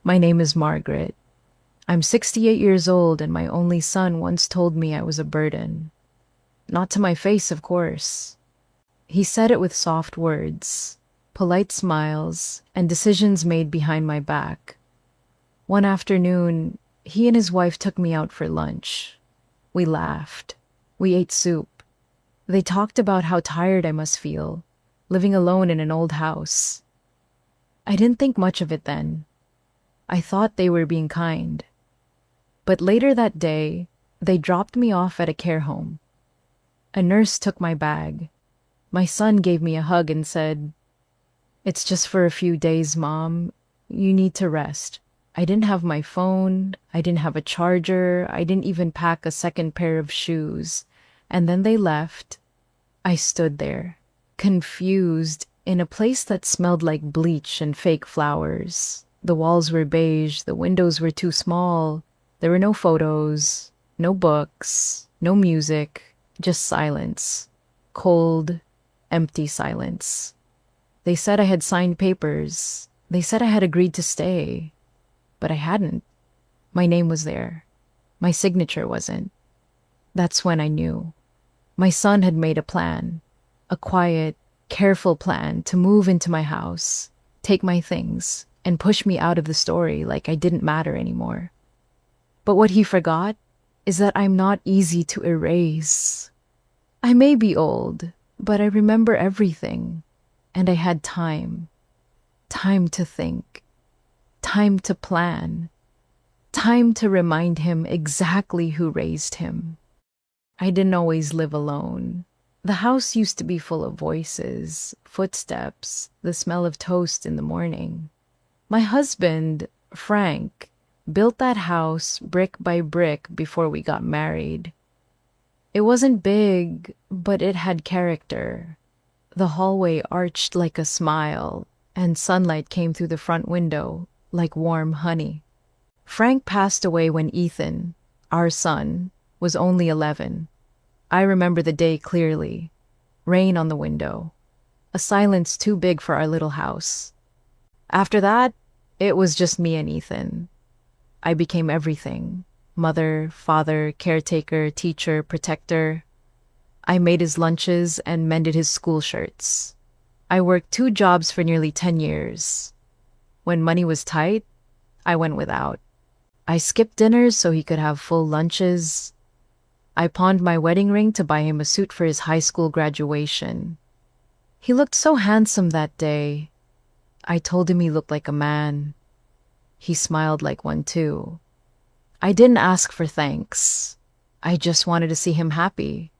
My name is Margaret. I'm 68 years old, and my only son once told me I was a burden. Not to my face, of course. He said it with soft words, polite smiles, and decisions made behind my back. One afternoon, he and his wife took me out for lunch. We laughed. We ate soup. They talked about how tired I must feel, living alone in an old house. I didn't think much of it then. I thought they were being kind. But later that day, they dropped me off at a care home. A nurse took my bag. My son gave me a hug and said, "It's just for a few days, Mom. You need to rest." I didn't have my phone. I didn't have a charger. I didn't even pack a second pair of shoes. And then they left. I stood there, confused, in a place that smelled like bleach and fake flowers. The walls were beige. The windows were too small. There were no photos, no books, no music, just silence. Cold, empty silence. They said I had signed papers. They said I had agreed to stay. But I hadn't. My name was there. My signature wasn't. That's when I knew. My son had made a plan. A quiet, careful plan to move into my house, take my things, and push me out of the story like I didn't matter anymore. But what he forgot is that I'm not easy to erase. I may be old, but I remember everything. And I had time. Time to think. Time to plan. Time to remind him exactly who raised him. I didn't always live alone. The house used to be full of voices, footsteps, the smell of toast in the morning. My husband, Frank, built that house brick by brick before we got married. It wasn't big, but it had character. The hallway arched like a smile, and sunlight came through the front window like warm honey. Frank passed away when Ethan, our son, was only 11. I remember the day clearly. Rain on the window. A silence too big for our little house. After that, it was just me and Ethan. I became everything. Mother, father, caretaker, teacher, protector. I made his lunches and mended his school shirts. I worked 2 jobs for nearly 10 years. When money was tight, I went without. I skipped dinners so he could have full lunches. I pawned my wedding ring to buy him a suit for his high school graduation. He looked so handsome that day. I told him he looked like a man. He smiled like one too. I didn't ask for thanks. I just wanted to see him happy.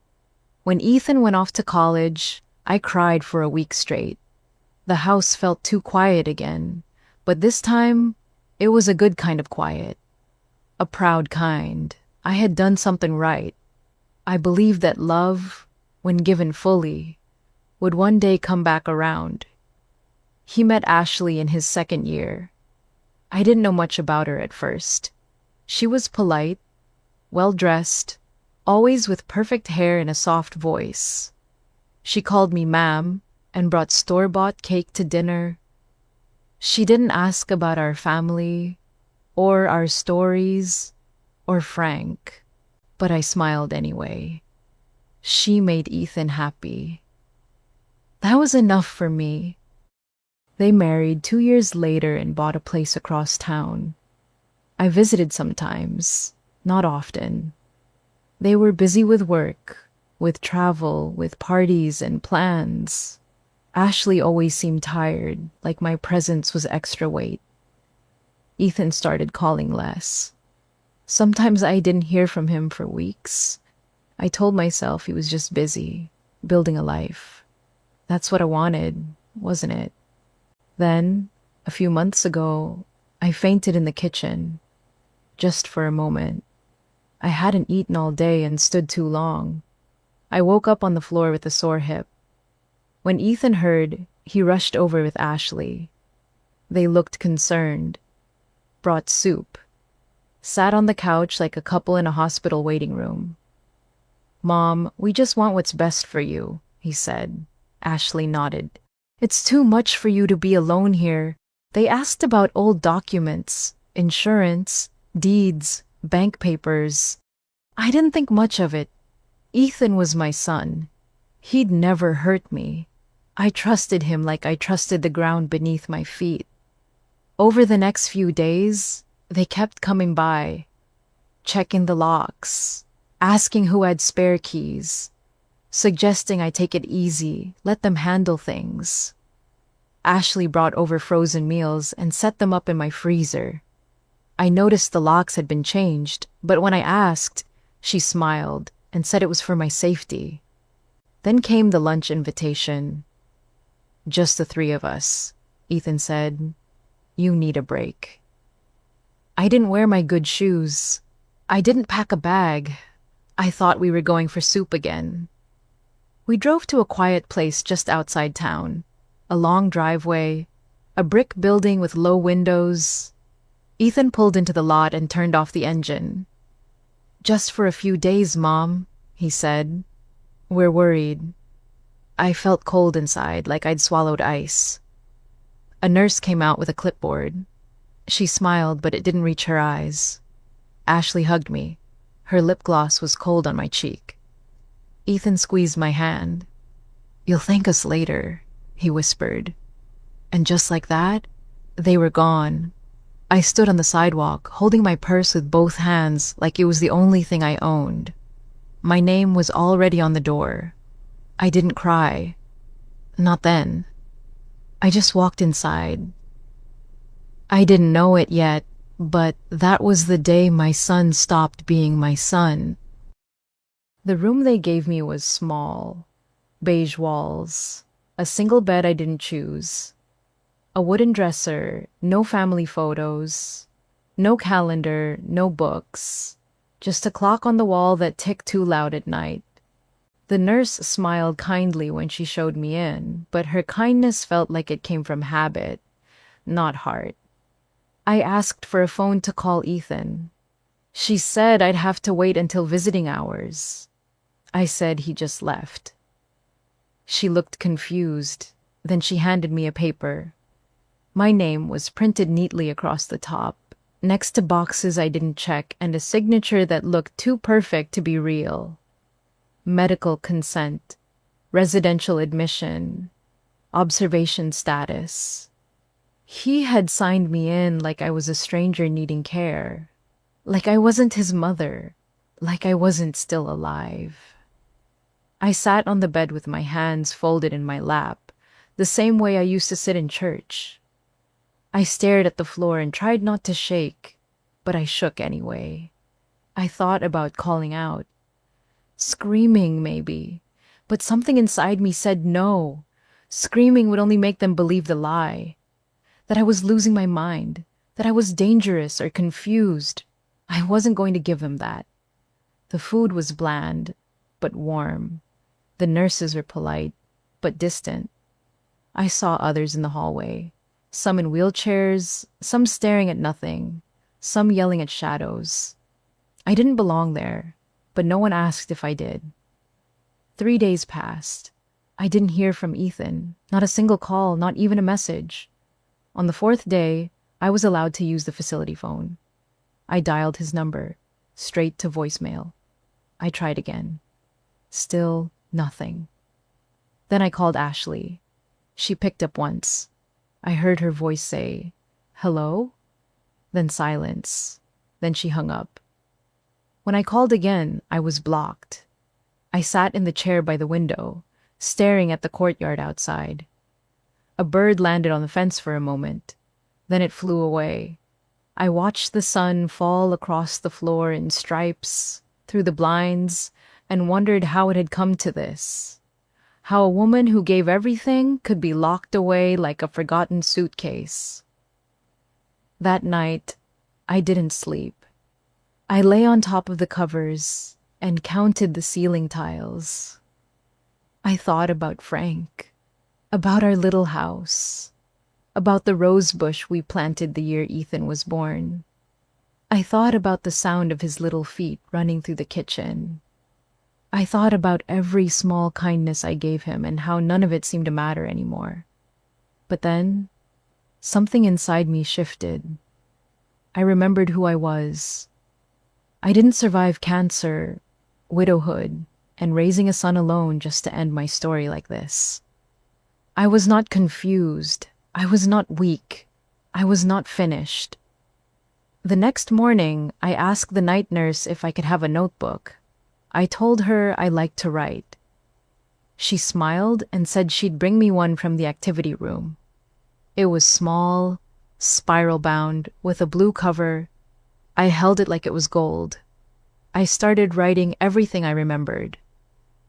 When Ethan went off to college, I cried for a week straight. The house felt too quiet again, but this time, it was a good kind of quiet. A proud kind. I had done something right. I believed that love, when given fully, would one day come back around. He met Ashley in his 2nd year. I didn't know much about her at first. She was polite, well-dressed, always with perfect hair and a soft voice. She called me ma'am and brought store-bought cake to dinner. She didn't ask about our family, or our stories, or Frank, but I smiled anyway. She made Ethan happy. That was enough for me. They married 2 years later and bought a place across town. I visited sometimes, not often. They were busy with work, with travel, with parties and plans. Ashley always seemed tired, like my presence was extra weight. Ethan started calling less. Sometimes I didn't hear from him for weeks. I told myself he was just busy, building a life. That's what I wanted, wasn't it? Then, a few months ago, I fainted in the kitchen. Just for a moment. I hadn't eaten all day and stood too long. I woke up on the floor with a sore hip. When Ethan heard, he rushed over with Ashley. They looked concerned. Brought soup. Sat on the couch like a couple in a hospital waiting room. "Mom, we just want what's best for you," he said. Ashley nodded. "It's too much for you to be alone here. They asked about old documents, insurance, deeds, bank papers. I didn't think much of it. Ethan was my son. He'd never hurt me. I trusted him like I trusted the ground beneath my feet. Over the next few days, they kept coming by, checking the locks, asking who had spare keys, suggesting I take it easy, let them handle things. Ashley brought over frozen meals and set them up in my freezer. I noticed the locks had been changed, but when I asked, she smiled and said it was for my safety. Then came the lunch invitation. "Just the three of us," Ethan said. "You need a break." I didn't wear my good shoes. I didn't pack a bag. I thought we were going for soup again. We drove to a quiet place just outside town. A long driveway, a brick building with low windows. Ethan pulled into the lot and turned off the engine. "Just for a few days, Mom," he said. "We're worried." I felt cold inside, like I'd swallowed ice. A nurse came out with a clipboard. She smiled, but it didn't reach her eyes. Ashley hugged me. Her lip gloss was cold on my cheek. Ethan squeezed my hand. "You'll thank us later," he whispered. And just like that, they were gone. I stood on the sidewalk, holding my purse with both hands like it was the only thing I owned. My name was already on the door. I didn't cry. Not then. I just walked inside. I didn't know it yet, but that was the day my son stopped being my son. The room they gave me was small. Beige walls. A single bed I didn't choose. A wooden dresser, no family photos, no calendar, no books. Just a clock on the wall that ticked too loud at night. The nurse smiled kindly when she showed me in, but her kindness felt like it came from habit, not heart. I asked for a phone to call Ethan. She said I'd have to wait until visiting hours. I said he just left. She looked confused. Then she handed me a paper. My name was printed neatly across the top, next to boxes I didn't check and a signature that looked too perfect to be real. Medical consent, residential admission, observation status. He had signed me in like I was a stranger needing care, like I wasn't his mother, like I wasn't still alive. I sat on the bed with my hands folded in my lap, the same way I used to sit in church. I stared at the floor and tried not to shake, but I shook anyway. I thought about calling out. Screaming, maybe. But something inside me said no. Screaming would only make them believe the lie. That I was losing my mind. That I was dangerous or confused. I wasn't going to give them that. The food was bland, but warm. The nurses were polite, but distant. I saw others in the hallway. Some in wheelchairs, some staring at nothing, some yelling at shadows. I didn't belong there, but no one asked if I did. 3 days passed. I didn't hear from Ethan, not a single call, not even a message. On the 4th day, I was allowed to use the facility phone. I dialed his number, straight to voicemail. I tried again. Still nothing. Then I called Ashley. She picked up once. I heard her voice say, "Hello?" Then silence. Then she hung up. When I called again, I was blocked. I sat in the chair by the window, staring at the courtyard outside. A bird landed on the fence for a moment. Then it flew away. I watched the sun fall across the floor in stripes, through the blinds, and wondered how it had come to this. How a woman who gave everything could be locked away like a forgotten suitcase. That night, I didn't sleep. I lay on top of the covers and counted the ceiling tiles. I thought about Frank, about our little house, about the rose bush we planted the year Ethan was born. I thought about the sound of his little feet running through the kitchen. I thought about every small kindness I gave him and how none of it seemed to matter anymore. But then, something inside me shifted. I remembered who I was. I didn't survive cancer, widowhood, and raising a son alone just to end my story like this. I was not confused. I was not weak. I was not finished. The next morning, I asked the night nurse if I could have a notebook. I told her I liked to write. She smiled and said she'd bring me one from the activity room. It was small, spiral-bound, with a blue cover. I held it like it was gold. I started writing everything I remembered.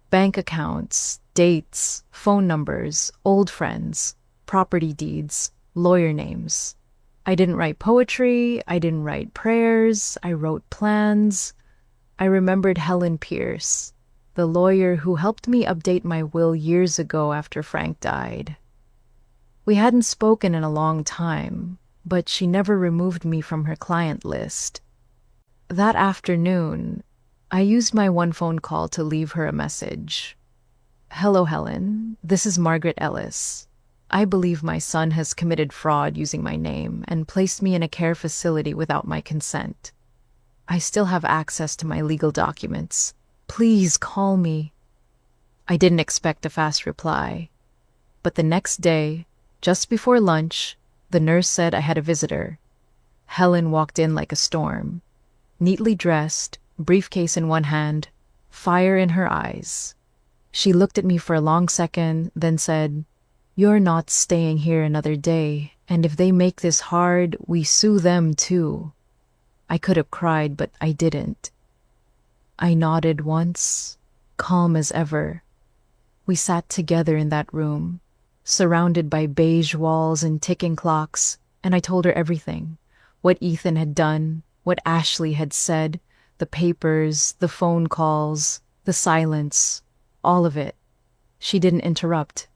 Bank accounts, dates, phone numbers, old friends, property deeds, lawyer names. I didn't write poetry, I didn't write prayers, I wrote plans. I remembered Helen Pierce, the lawyer who helped me update my will years ago after Frank died. We hadn't spoken in a long time, but she never removed me from her client list. That afternoon, I used my one phone call to leave her a message. "Hello, Helen. This is Margaret Ellis. I believe my son has committed fraud using my name and placed me in a care facility without my consent. I still have access to my legal documents. Please call me." I didn't expect a fast reply, but the next day, just before lunch, the nurse said I had a visitor. Helen walked in like a storm, neatly dressed, briefcase in one hand, fire in her eyes. She looked at me for a long second, then said, "You're not staying here another day, and if they make this hard, we sue them too." I could have cried, but I didn't. I nodded once, calm as ever. We sat together in that room, surrounded by beige walls and ticking clocks, and I told her everything. What Ethan had done, what Ashley had said, the papers, the phone calls, the silence, all of it. She didn't interrupt.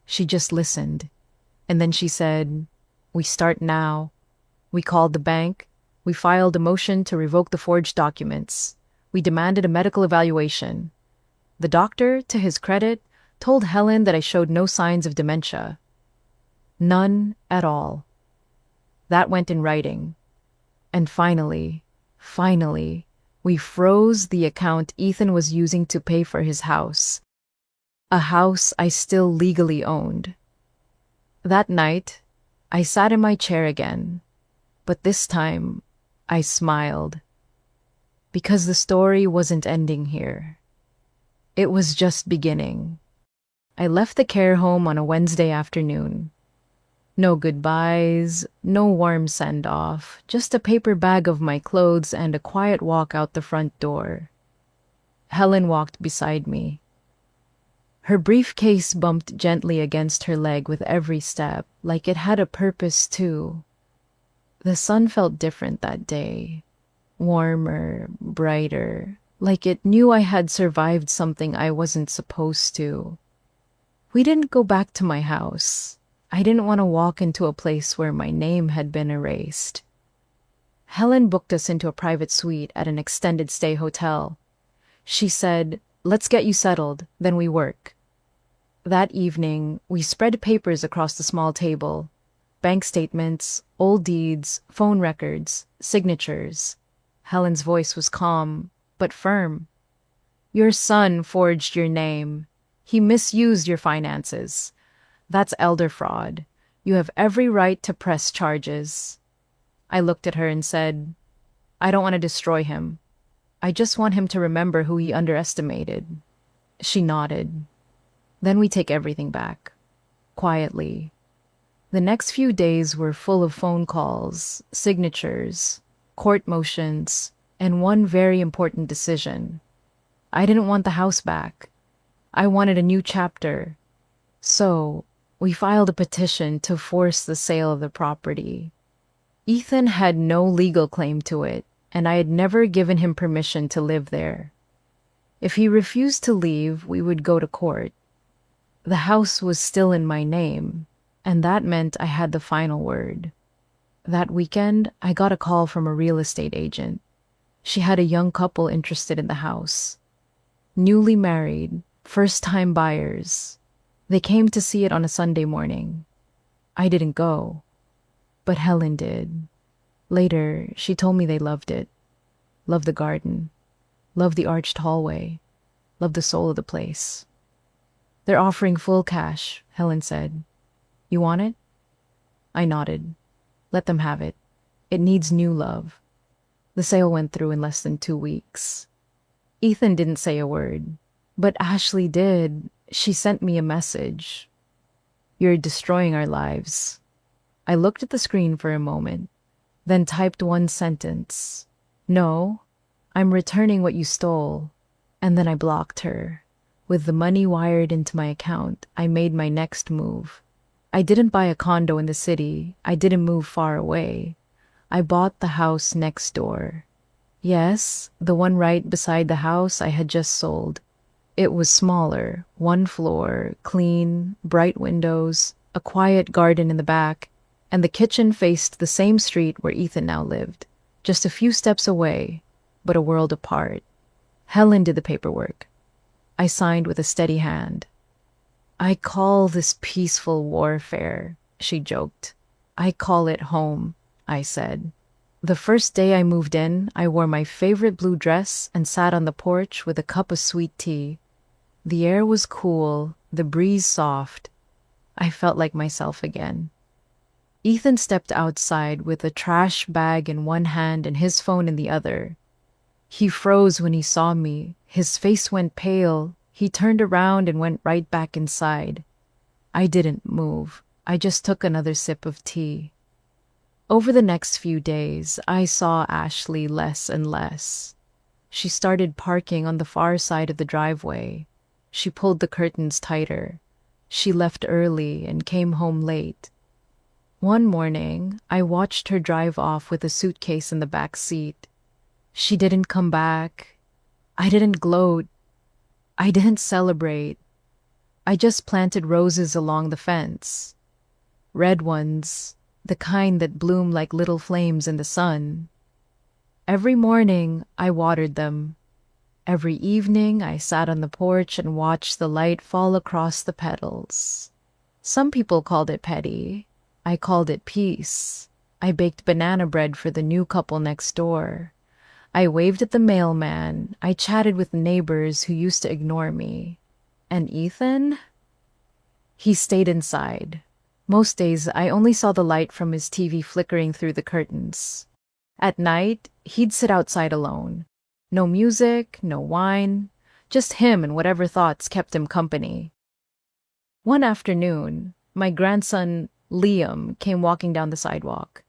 She just listened. And then she said, "We start now." We called the bank. We filed a motion to revoke the forged documents. We demanded a medical evaluation. The doctor, to his credit, told Helen that I showed no signs of dementia. None at all. That went in writing. And finally, we froze the account Ethan was using to pay for his house. A house I still legally owned. That night, I sat in my chair again, but this time, I smiled. Because the story wasn't ending here. It was just beginning. I left the care home on a Wednesday afternoon. No goodbyes, no warm send-off, just a paper bag of my clothes and a quiet walk out the front door. Helen walked beside me. Her briefcase bumped gently against her leg with every step, like it had a purpose too. The sun felt different that day. Warmer, brighter, like it knew I had survived something I wasn't supposed to. We didn't go back to my house. I didn't want to walk into a place where my name had been erased. Helen booked us into a private suite at an extended stay hotel. She said, "Let's get you settled, then we work." That evening, we spread papers across the small table. Bank statements, old deeds, phone records, signatures. Helen's voice was calm, but firm. "Your son forged your name. He misused your finances. That's elder fraud. You have every right to press charges." I looked at her and said, "I don't want to destroy him. I just want him to remember who he underestimated." She nodded. "Then we take everything back." Quietly. The next few days were full of phone calls, signatures, court motions, and one very important decision. I didn't want the house back. I wanted a new chapter. So, we filed a petition to force the sale of the property. Ethan had no legal claim to it, and I had never given him permission to live there. If he refused to leave, we would go to court. The house was still in my name, and that meant I had the final word. That weekend, I got a call from a real estate agent. She had a young couple interested in the house. Newly married, first-time buyers. They came to see it on a Sunday morning. I didn't go. But Helen did. Later, she told me they loved it. Loved the garden. Loved the arched hallway. Loved the soul of the place. They're offering full cash, Helen said. You want it? I nodded. Let them have it. It needs new love. The sale went through in less than 2 weeks. Ethan didn't say a word, but Ashley did. She sent me a message. You're destroying our lives. I looked at the screen for a moment, then typed one sentence. No, I'm returning what you stole. And then I blocked her. With the money wired into my account, I made my next move. I didn't buy a condo in the city. I didn't move far away. I bought the house next door. Yes, the one right beside the house I had just sold. It was smaller, 1 floor, clean, bright windows, a quiet garden in the back, and the kitchen faced the same street where Ethan now lived, just a few steps away, but a world apart. Helen did the paperwork. I signed with a steady hand. I call this peaceful warfare, she joked. I call it home, I said. The first day I moved in, I wore my favorite blue dress and sat on the porch with a cup of sweet tea. The air was cool, the breeze soft. I felt like myself again. Ethan stepped outside with a trash bag in one hand and his phone in the other. He froze when he saw me. His face went pale. He turned around and went right back inside. I didn't move. I just took another sip of tea. Over the next few days, I saw Ashley less and less. She started parking on the far side of the driveway. She pulled the curtains tighter. She left early and came home late. One morning, I watched her drive off with a suitcase in the back seat. She didn't come back. I didn't gloat. I didn't celebrate. I just planted roses along the fence. Red ones, the kind that bloom like little flames in the sun. Every morning, I watered them. Every evening, I sat on the porch and watched the light fall across the petals. Some people called it petty. I called it peace. I baked banana bread for the new couple next door. I waved at the mailman. I chatted with neighbors who used to ignore me. And Ethan? He stayed inside. Most days, I only saw the light from his TV flickering through the curtains. At night, he'd sit outside alone. No music, no wine, just him and whatever thoughts kept him company. One afternoon, my grandson, Liam, came walking down the sidewalk.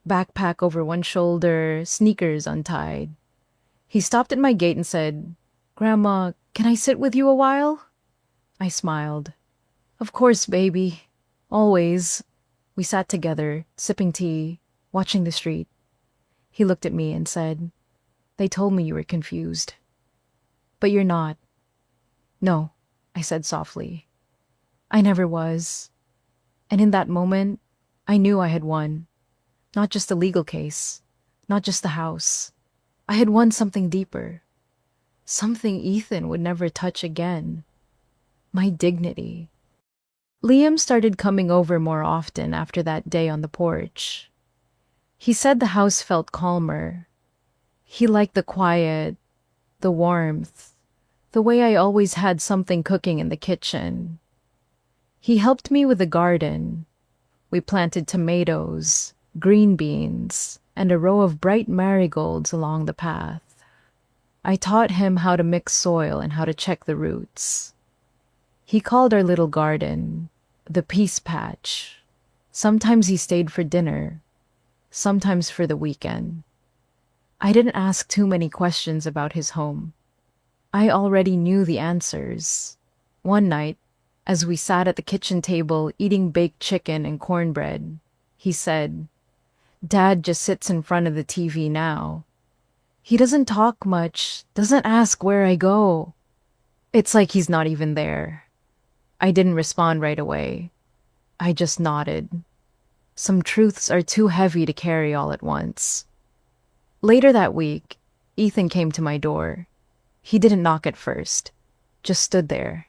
Backpack over one shoulder, sneakers untied. He stopped at my gate and said, "Grandma, can I sit with you a while?" I smiled. "Of course, baby. Always." We sat together, sipping tea, watching the street. He looked at me and said, "They told me you were confused. But you're not." "No," I said softly. "I never was." And in that moment, I knew I had won. Not just the legal case, not just the house. I had won something deeper. Something Ethan would never touch again. My dignity. Liam started coming over more often after that day on the porch. He said the house felt calmer. He liked the quiet, the warmth, the way I always had something cooking in the kitchen. He helped me with the garden. We planted tomatoes, green beans, and a row of bright marigolds along the path. I taught him how to mix soil and how to check the roots. He called our little garden the Peace Patch. Sometimes he stayed for dinner, sometimes for the weekend. I didn't ask too many questions about his home. I already knew the answers. One night, as we sat at the kitchen table eating baked chicken and cornbread, he said, "Dad just sits in front of the TV now. He doesn't talk much, doesn't ask where I go. It's like he's not even there." I didn't respond right away. I just nodded. Some truths are too heavy to carry all at once. Later that week, Ethan came to my door. He didn't knock at first, just stood there.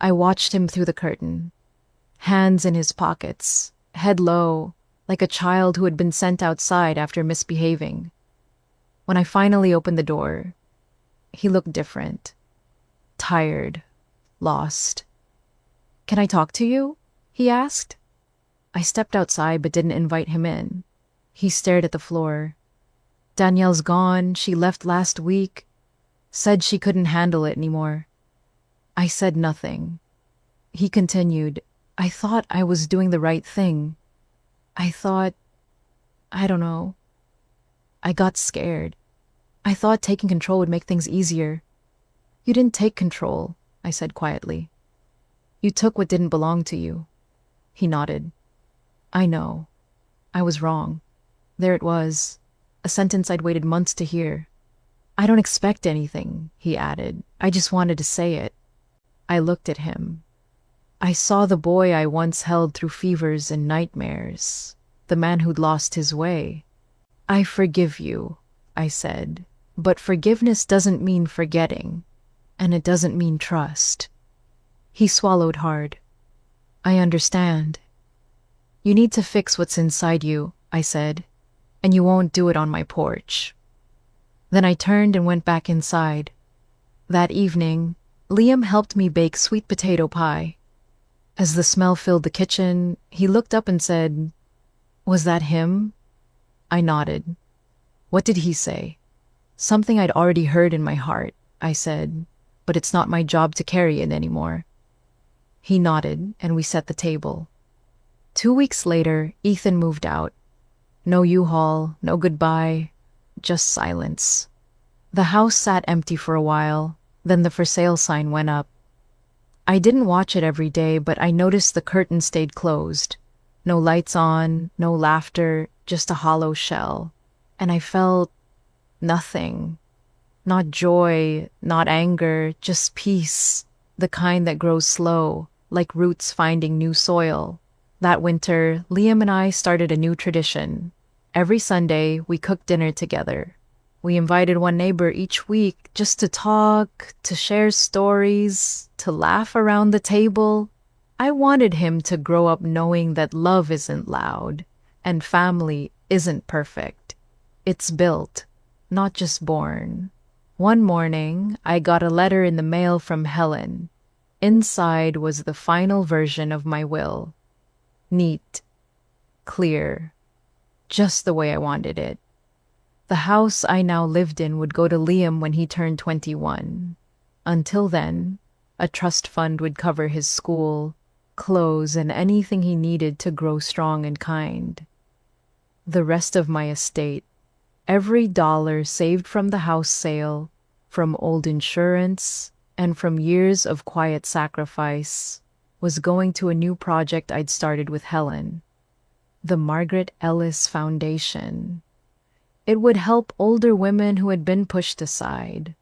I watched him through the curtain, hands in his pockets, head low, like a child who had been sent outside after misbehaving. When I finally opened the door, he looked different, tired, lost. "Can I talk to you?" he asked. I stepped outside but didn't invite him in. He stared at the floor. "Danielle's gone. She left last week. Said she couldn't handle it anymore." I said nothing. He continued, "I thought I was doing the right thing. I thought, I don't know. I got scared. I thought taking control would make things easier." "You didn't take control," I said quietly. "You took what didn't belong to you." He nodded. "I know. I was wrong." There it was, a sentence I'd waited months to hear. "I don't expect anything," he added. "I just wanted to say it." I looked at him. I saw the boy I once held through fevers and nightmares, the man who'd lost his way. "I forgive you," I said, "but forgiveness doesn't mean forgetting, and it doesn't mean trust." He swallowed hard. "I understand. You need to fix what's inside you," I said, "and you won't do it on my porch." Then I turned and went back inside. That evening, Liam helped me bake sweet potato pie. As the smell filled the kitchen, he looked up and said, "Was that him?" I nodded. "What did he say?" "Something I'd already heard in my heart," I said, "but it's not my job to carry it anymore." He nodded, and we set the table. 2 weeks later, Ethan moved out. No U-Haul, no goodbye, just silence. The house sat empty for a while, then the for sale sign went up. I didn't watch it every day, but I noticed the curtain stayed closed. No lights on, no laughter, just a hollow shell. And I felt nothing. Not joy, not anger, just peace, the kind that grows slow, like roots finding new soil. That winter, Liam and I started a new tradition. Every Sunday, we cooked dinner together. We invited one neighbor each week just to talk, to share stories, to laugh around the table. I wanted him to grow up knowing that love isn't loud and family isn't perfect. It's built, not just born. One morning, I got a letter in the mail from Helen. Inside was the final version of my will. Neat, clear, just the way I wanted it. The house I now lived in would go to Liam when he turned 21. Until then, a trust fund would cover his school, clothes, and anything he needed to grow strong and kind. The rest of my estate, every dollar saved from the house sale, from old insurance, and from years of quiet sacrifice, was going to a new project I'd started with Helen, the Margaret Ellis Foundation. It would help older women who had been pushed aside,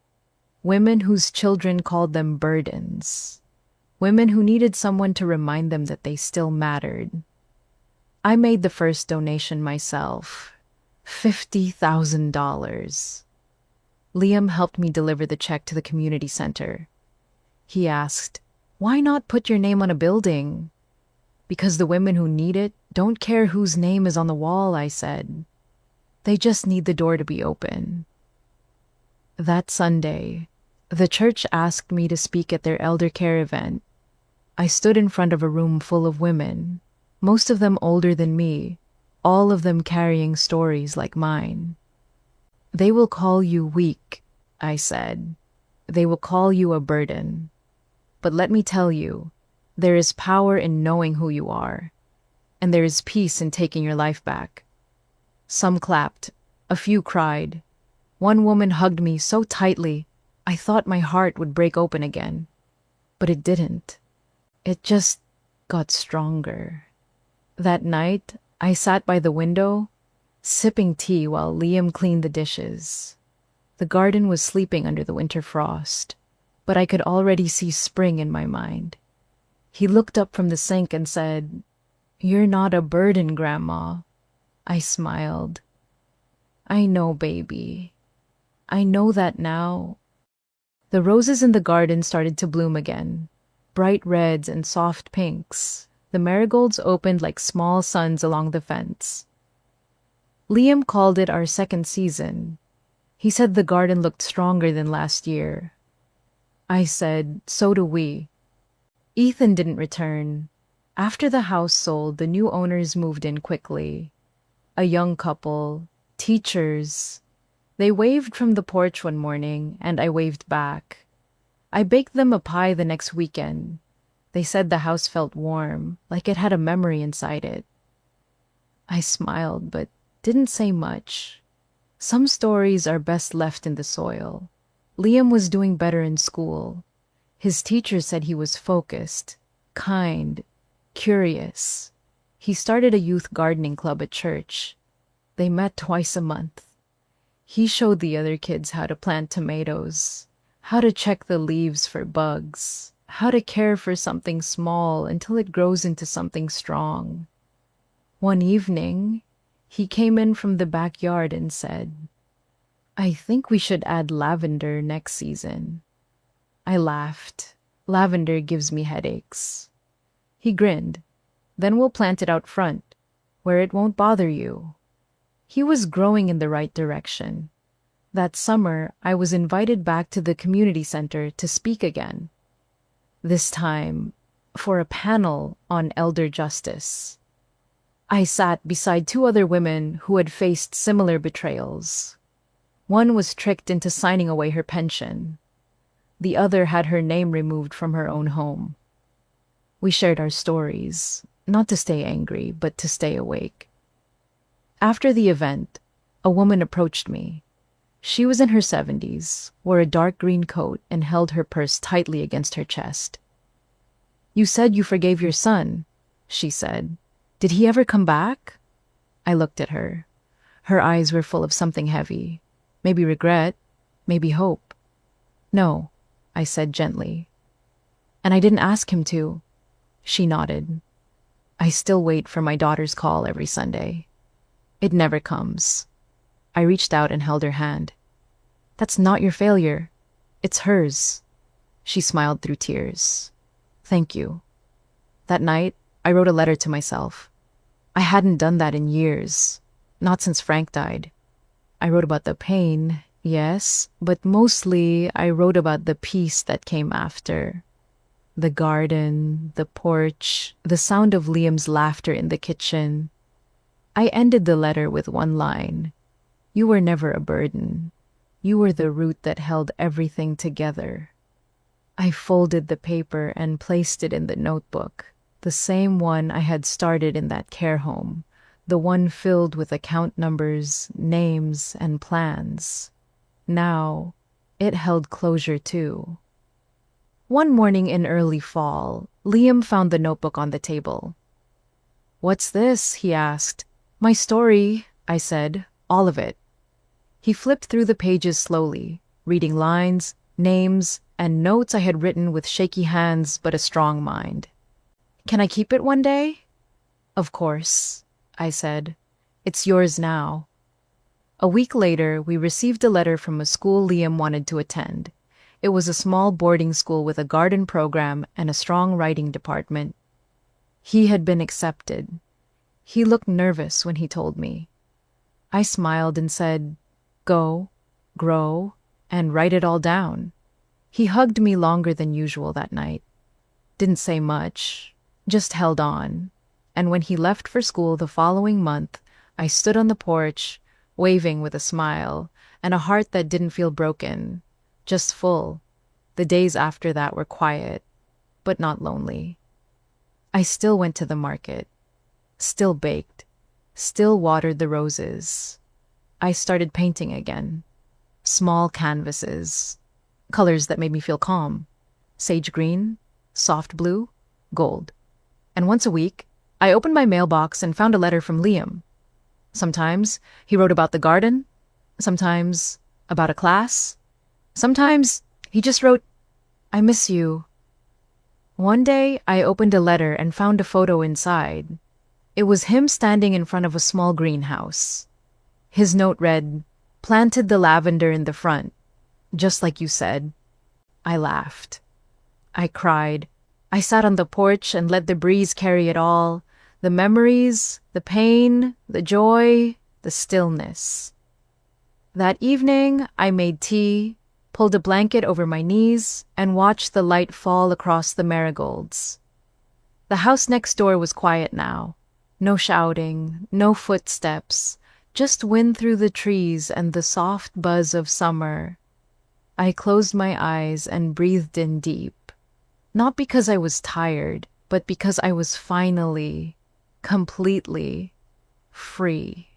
women whose children called them burdens, women who needed someone to remind them that they still mattered. I made the first donation myself, $50,000. Liam helped me deliver the check to the community center. He asked, "Why not put your name on a building?" "Because the women who need it don't care whose name is on the wall," I said. "They just need the door to be open." That Sunday, the church asked me to speak at their elder care event. I stood in front of a room full of women, most of them older than me, all of them carrying stories like mine. "They will call you weak," I said. "They will call you a burden. But let me tell you, there is power in knowing who you are, and there is peace in taking your life back." Some clapped, a few cried. One woman hugged me so tightly, I thought my heart would break open again. But it didn't. It just got stronger. That night, I sat by the window, sipping tea while Liam cleaned the dishes. The garden was sleeping under the winter frost, but I could already see spring in my mind. He looked up from the sink and said, "You're not a burden, Grandma." I smiled. "I know, baby. I know that now." The roses in the garden started to bloom again, bright reds and soft pinks. The marigolds opened like small suns along the fence. Liam called it our second season. He said the garden looked stronger than last year. I said, so do we. Ethan didn't return. After the house sold, the new owners moved in quickly. A young couple, teachers. They waved from the porch one morning, and I waved back. I baked them a pie the next weekend. They said the house felt warm, like it had a memory inside it. I smiled, but didn't say much. Some stories are best left in the soil. Liam was doing better in school. His teacher said he was focused, kind, curious. He started a youth gardening club at church. They met twice a month. He showed the other kids how to plant tomatoes, how to check the leaves for bugs, how to care for something small until it grows into something strong. One evening, he came in from the backyard and said, I think we should add lavender next season. I laughed. Lavender gives me headaches. He grinned. Then we'll plant it out front, where it won't bother you. He was growing in the right direction. That summer, I was invited back to the community center to speak again. This time, for a panel on elder justice. I sat beside two other women who had faced similar betrayals. One was tricked into signing away her pension. The other had her name removed from her own home. We shared our stories, not to stay angry, but to stay awake. After the event, a woman approached me. She was in her 70s, wore a dark green coat, and held her purse tightly against her chest. You said you forgave your son, she said. Did he ever come back? I looked at her. Her eyes were full of something heavy. Maybe regret, maybe hope. No, I said gently. And I didn't ask him to. She nodded. I still wait for my daughter's call every Sunday. It never comes. I reached out and held her hand. That's not your failure. It's hers. She smiled through tears. Thank you. That night, I wrote a letter to myself. I hadn't done that in years, not since Frank died. I wrote about the pain, yes, but mostly I wrote about the peace that came after. The garden, the porch, the sound of Liam's laughter in the kitchen. I ended the letter with one line. You were never a burden. You were the root that held everything together. I folded the paper and placed it in the notebook, the same one I had started in that care home, the one filled with account numbers, names, and plans. Now, it held closure too. One morning in early fall, Liam found the notebook on the table. What's this? He asked. My story, I said, all of it. He flipped through the pages slowly, reading lines, names, and notes I had written with shaky hands but a strong mind. Can I keep it one day? Of course, I said. It's yours now. A week later, we received a letter from a school Liam wanted to attend. It was a small boarding school with a garden program and a strong writing department. He had been accepted. He looked nervous when he told me. I smiled and said, Go, grow, and write it all down. He hugged me longer than usual that night. Didn't say much, just held on. And when he left for school the following month, I stood on the porch, waving with a smile, and a heart that didn't feel broken, just full. The days after that were quiet, but not lonely. I still went to the market, still baked, still watered the roses. I started painting again. Small canvases, colors that made me feel calm. Sage green, soft blue, gold. And once a week, I opened my mailbox and found a letter from Liam. Sometimes he wrote about the garden, sometimes about a class, sometimes he just wrote, I miss you. One day, I opened a letter and found a photo inside. It was him standing in front of a small greenhouse. His note read, Planted the lavender in the front, just like you said. I laughed. I cried. I sat on the porch and let the breeze carry it all. The memories, the pain, the joy, the stillness. That evening, I made tea, pulled a blanket over my knees, and watched the light fall across the marigolds. The house next door was quiet now. No shouting, no footsteps, just wind through the trees and the soft buzz of summer. I closed my eyes and breathed in deep. Not because I was tired, but because I was finally, completely free.